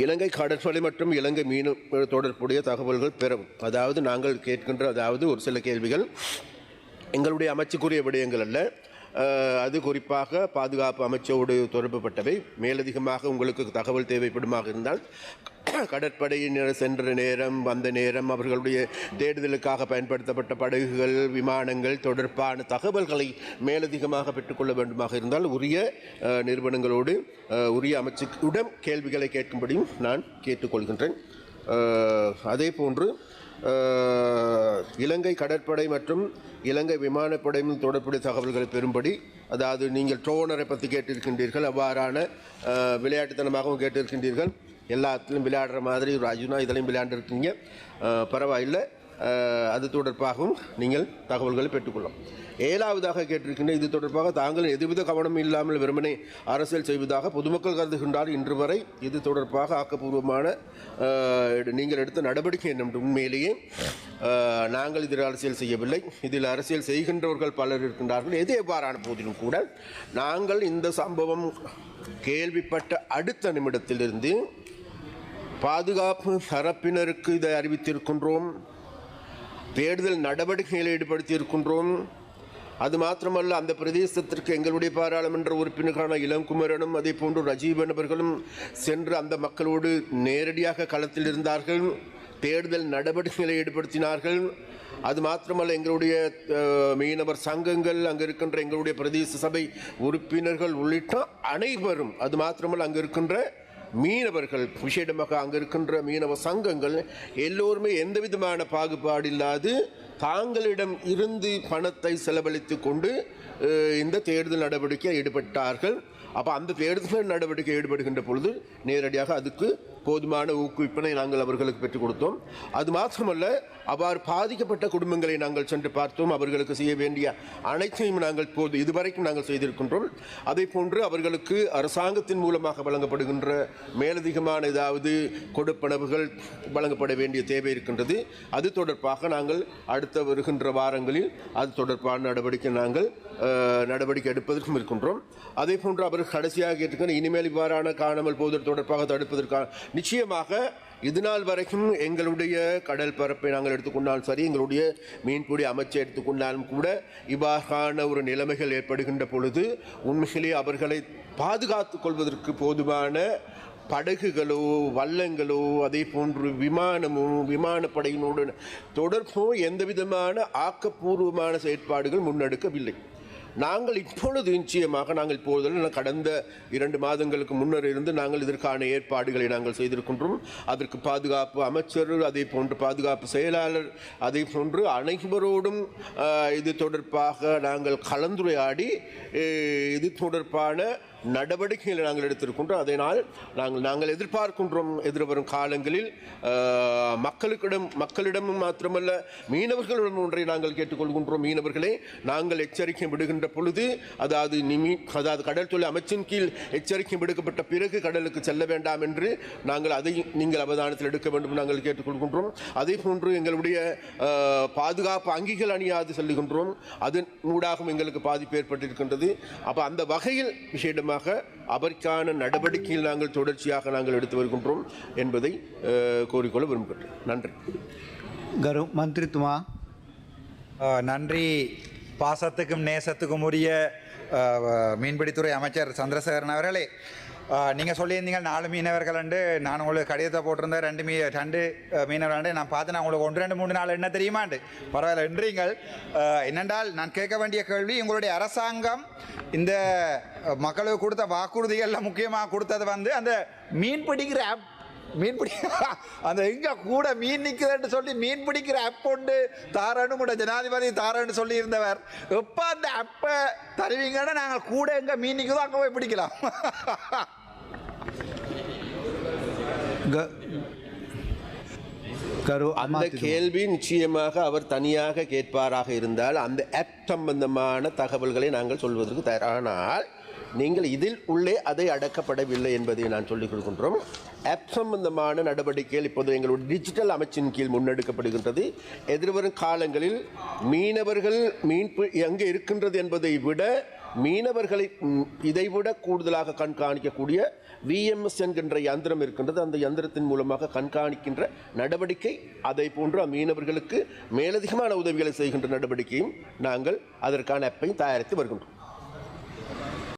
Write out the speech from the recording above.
இலங்கை கடற்படை மற்றும் இலங்கை மீன் தொடர்புடைய தகவல்கள் பெறும். அதாவது நாங்கள் கேட்கின்ற ஒரு சில கேள்விகள் எங்களுடைய அமைச்சுக்குரிய விடயங்கள் அல்ல. அது குறிப்பாக பாதுகாப்பு அமைச்சோடு தொடர்புபட்டவை. மேலதிகமாக உங்களுக்கு தகவல் தேவைப்படுமாக இருந்தால் கடற்படையினர் சென்ற நேரம், வந்த நேரம், அவர்களுடைய தேடுதலுக்காக பயன்படுத்தப்பட்ட படகுகள், விமானங்கள் தொடர்பான தகவல்களை மேலதிகமாக பெற்றுக்கொள்ள வேண்டுமாக இருந்தால் உரிய நிறுவனங்களோடு உரிய அமைச்சுடன் கேள்விகளை கேட்கும்படியும் நான் கேட்டுக்கொள்கின்றேன். அதே போன்று இலங்கை கடற்படை மற்றும் இலங்கை விமானப்படையும் தொடர்புடைய தகவல்களை பெறும்படி, அதாவது நீங்கள் ட்ரோனரை பற்றி கேட்டிருக்கின்றீர்கள், அவ்வாறான விளையாட்டுத்தனமாகவும் கேட்டிருக்கின்றீர்கள். எல்லாத்திலும் விளையாடுற மாதிரி ராஜுனா இதிலையும் விளையாண்டுருக்கீங்க, பரவாயில்லை. அது தொடர்பாகவும் நீங்கள் தகவல்களை பெற்றுக்கொள்ளலாம். 7வதாக கேட்டிருக்கின்ற இது தொடர்பாக தாங்கள் எதுவித கவனம் இல்லாமல் வெறுமனே அரசியல் செய்வதாக பொதுமக்கள் கருதுகின்றார். இன்று வரை இது தொடர்பாக ஆக்கப்பூர்வமான நீங்கள் எடுத்த நடவடிக்கை என்ன? உண்மையிலேயே நாங்கள் இதில் அரசியல் செய்யவில்லை. இதில் அரசியல் செய்கின்றவர்கள் பலர் இருக்கின்றார்கள். எது எவ்வாறான போதிலும் கூட நாங்கள் இந்த சம்பவம் கேள்விப்பட்ட அடுத்த நிமிடத்திலிருந்து பாதுகாப்பு தரப்பினருக்கு இதை அறிவித்திருக்கின்றோம். தேடுதல் நடவடிக்கைகளை ஈடுபடுத்தியிருக்கின்றோம். அது மாத்திரமல்ல, அந்த பிரதேசத்திற்கு எங்களுடைய பாராளுமன்ற உறுப்பினர்களான இளங்குமரனும் அதே போன்று ரஜீவன் அவர்களும் சென்று அந்த மக்களோடு நேரடியாக களத்தில் இருந்தார்கள். தேடுதல் நடவடிக்கைகளை ஈடுபடுத்தினார்கள். அது மாத்திரமல்ல, எங்களுடைய மீனவர் சங்கங்கள், அங்கே இருக்கின்ற எங்களுடைய பிரதேச சபை உறுப்பினர்கள் உள்ளிட்ட அனைவரும், அது மாத்திரமல்ல அங்கே இருக்கின்ற மீனவர்கள், விசேடமாக அங்கே இருக்கின்ற மீனவ சங்கங்கள் எல்லோருமே எந்த விதமான பாகுபாடு இல்லாது தாங்களிடம் இருந்து பணத்தை செலவழித்து கொண்டு இந்த தேடுதல் நடவடிக்கை ஈடுபட்டார்கள். அப்போ அந்த தேடுதல் நடவடிக்கை ஈடுபடுகின்ற பொழுது நேரடியாக அதுக்கு போதுமான ஊக்குவிப்பினை நாங்கள் அவர்களுக்கு பெற்றுக் கொடுத்தோம். அது மாத்திரமல்ல, அவ்வாறு பாதிக்கப்பட்ட குடும்பங்களை நாங்கள் சென்று பார்த்தோம். அவர்களுக்கு செய்ய வேண்டிய அனைத்தையும் நாங்கள் இதுவரைக்கும் நாங்கள் செய்திருக்கின்றோம். அதே போன்று அவர்களுக்கு அரசாங்கத்தின் மூலமாக வழங்கப்படுகின்ற மேலதிகமான ஏதாவது கொடுப்பனவுகள் வழங்கப்பட வேண்டிய தேவை இருக்கின்றது. அது தொடர்பாக நாங்கள் அடுத்த வருகின்ற வாரங்களில் அது தொடர்பான நடவடிக்கை எடுப்பதற்கும் இருக்கின்றோம். அதே போன்று அவர் கடைசியாக கேட்டுக்கிற இனிமேல் இவ்வாறான காணாமல் போதல் தொடர்பாக தடுப்பதற்கான நிச்சயமாக இதுநாள் வரைக்கும் எங்களுடைய கடல் பரப்பை நாங்கள் எடுத்துக்கொண்டாலும் சரி, எங்களுடைய மீன்பிடி அமைச்சை எடுத்துக்கொண்டாலும் கூட இவ்வாறான ஒரு நிலைமைகள் ஏற்படுகின்ற பொழுது உண்மையிலே அவர்களை பாதுகாத்துக் கொள்வதற்கு போதுமான படகுகளோ வள்ளங்களோ அதே போன்று விமானப்படையினோடு தொடர்போ எந்த விதமான ஆக்கப்பூர்வமான செயற்பாடுகள் முன்னெடுக்கவில்லை. நாங்கள் இப்பொழுது நிச்சயமாக கடந்த 2 மாதங்களுக்கு முன்னர் இருந்து நாங்கள் இதற்கான ஏற்பாடுகளை நாங்கள் செய்திருக்கின்றோம். அதற்கு பாதுகாப்பு அமைச்சர், அதே போன்று பாதுகாப்பு செயலாளர், அதே போன்று அனைவரோடும் இது தொடர்பாக நாங்கள் கலந்துரையாடி இது தொடர்பான நடவடிக்கைகளை நாங்கள் எடுத்திருக்கின்றோம். அதனால் நாங்கள் எதிர்பார்க்கின்றோம் எதிர்வரும் காலங்களில் மக்களிடமும் மாத்திரமல்ல மீனவர்களிடம் ஒன்றை நாங்கள் கேட்டுக்கொள்கின்றோம். மீனவர்களே, நாங்கள் எச்சரிக்கை விடுகின்ற பொழுது, அதாவது கடற்தொழில் அமைச்சின் கீழ் எச்சரிக்கை விடுக்கப்பட்ட பிறகு கடலுக்கு செல்ல வேண்டாம் என்று அதை நீங்கள் அவதானத்தில் எடுக்க வேண்டும் நாங்கள் கேட்டுக்கொள்கின்றோம். அதே போன்று எங்களுடைய பாதுகாப்பு அங்கிகள் அணியாது செல்லுகின்றோம். அதன் ஊடாகவும் எங்களுக்கு பாதிப்பு ஏற்பட்டிருக்கின்றது. அப்போ அந்த வகையில் விசேடம் அவருக்கான நடவடிக்கையில் நாங்கள் தொடர்ச்சியாக எடுத்து வருகின்றோம் என்பதை கோரிக்கொள்ள விரும்புகிறேன். நன்றி. கரு மந்திரித்துவா. நன்றி. பாசத்துக்கும் நேசத்துக்கும் உரிய மீன்பிடித்துறை அமைச்சர் சந்திரசேகரன் அவர்களே, நீங்கள் சொல்லியிருந்தீங்க 4 மீனவர்கள் அண்டு நான் உங்களுக்கு கடிதத்தை போட்டிருந்தேன். 2 மீனவர்கள் நான் பார்த்து நான் உங்களுக்கு 1, 2, 3, 4 என்ன தெரியுமாண்டு பரவாயில்ல என்றீங்கள். என்னென்றால் நான் கேட்க வேண்டிய கேள்வி, உங்களுடைய அரசாங்கம் இந்த மக்களுக்கு கொடுத்த வாக்குறுதிகளில் முக்கியமாக கொடுத்தது அந்த மீன் பிடிக்கிற அந்த இங்கே கூட மீன் நிற்குதுன்னு சொல்லி மீன் பிடிக்கிற ஆப் கொண்டு தாரன்னு ஜனாதிபதி தாரன்னு சொல்லி இருந்தவர். எப்போ அந்த ஆப்பை தருவீங்கன்னா நாங்கள் கூட எங்கே மீன் நிற்குதோ அங்கே போய் பிடிக்கலாம். அந்த கேள்வி நிச்சயமாக அவர் தனியாக கேட்பாராக இருந்தால் அந்த ஆப் சம்பந்தமான தகவல்களை நாங்கள் சொல்வதற்கு தயாரானால், நீங்கள் இதில் உள்ளே அதை அடக்கப்படவில்லை என்பதை நான் சொல்லிக் கொடுக்கின்றோம். ஆப் சம்பந்தமான நடவடிக்கைகள் இப்போது எங்களுடைய டிஜிட்டல் அமைச்சின் கீழ் முன்னெடுக்கப்படுகின்றது. எதிர்வரும் காலங்களில் மீனவர்கள் எங்கே இருக்கின்றது என்பதை விட மீனவர்களை இதைவிட கூடுதலாக கண்காணிக்கக்கூடிய விஎம்எஸ் என்கின்ற யந்திரம் இருக்கின்றது. அந்த யந்திரத்தின் மூலமாக கண்காணிக்கின்ற நடவடிக்கை, அதை போன்று மீனவர்களுக்கு மேலதிகமான உதவிகளை செய்கின்ற நடவடிக்கையும் நாங்கள் அதற்கான ஆப்பையும் தயாரித்து வருகின்றோம்.